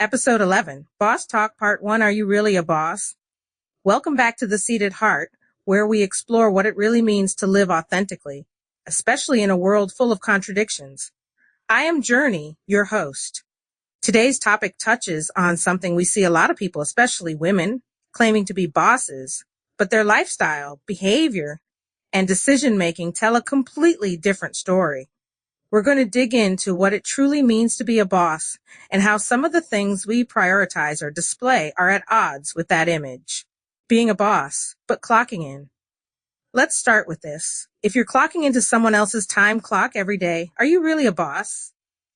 Episode 11, Boss Talk Part 1, Are You Really a Boss? Welcome back to The Seated Heart, where we explore what it really means to live authentically, especially in a world full of contradictions. I am Jerne, your host. Today's topic touches on something we see a lot of people, especially women, claiming to be bosses, but their lifestyle, behavior, and decision-making tell a completely different story. We're going to dig into what it truly means to be a boss and how some of the things we prioritize or display are at odds with that image. Being a boss, but clocking in. Let's start with this. If you're clocking into someone else's time clock every day, are you really a boss?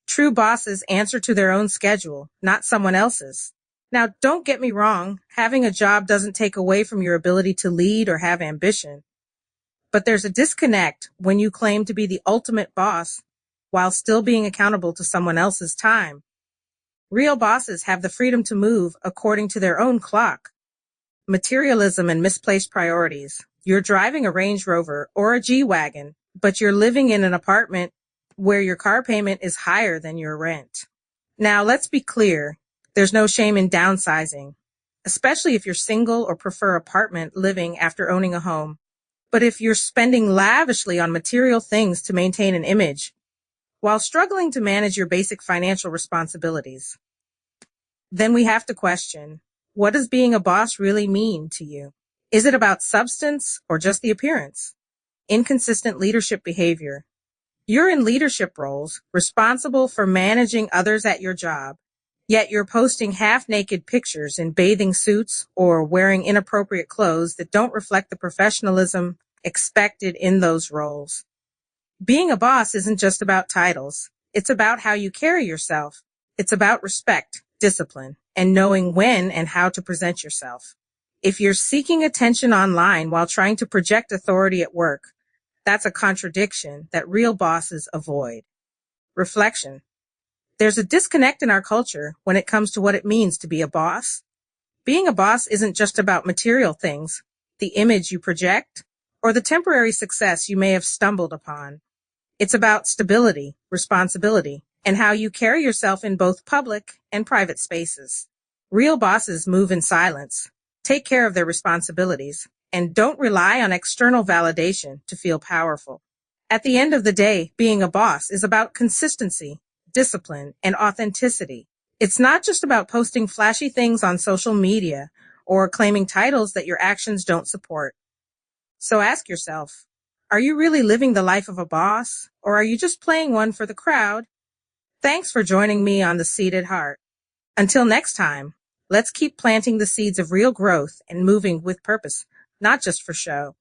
True bosses answer to their own schedule, not someone else's. Now, don't get me wrong, having a job doesn't take away from your ability to lead or have ambition. But there's a disconnect when you claim to be the ultimate boss while still being accountable to someone else's time. Real bosses have the freedom to move according to their own clock. Materialism and misplaced priorities. You're driving a Range Rover or a G-Wagon, but you're living in an apartment where your car payment is higher than your rent. Now, let's be clear. There's no shame in downsizing, especially if you're single or prefer apartment living after owning a home. But if you're spending lavishly on material things to maintain an image, while struggling to manage your basic financial responsibilities, then we have to question, what does being a boss really mean to you? Is it about substance or just the appearance? Inconsistent leadership behavior. You're in leadership roles, responsible for managing others at your job, yet you're posting half-naked pictures in bathing suits or wearing inappropriate clothes that don't reflect the professionalism expected in those roles. Being a boss isn't just about titles. It's about how you carry yourself. It's about respect, discipline, and knowing when and how to present yourself. If you're seeking attention online while trying to project authority at work, that's a contradiction that real bosses avoid. Reflection. There's a disconnect in our culture when it comes to what it means to be a boss. Being a boss isn't just about material things, the image you project, or the temporary success you may have stumbled upon. It's about stability, responsibility, and how you carry yourself in both public and private spaces. Real bosses move in silence, take care of their responsibilities, and don't rely on external validation to feel powerful. At the end of the day, being a boss is about consistency, discipline, and authenticity. It's not just about posting flashy things on social media or claiming titles that your actions don't support. So ask yourself, are you really living the life of a boss, or are you just playing one for the crowd? Thanks for joining me on The Seated Heart. Until next time, let's keep planting the seeds of real growth and moving with purpose, not just for show.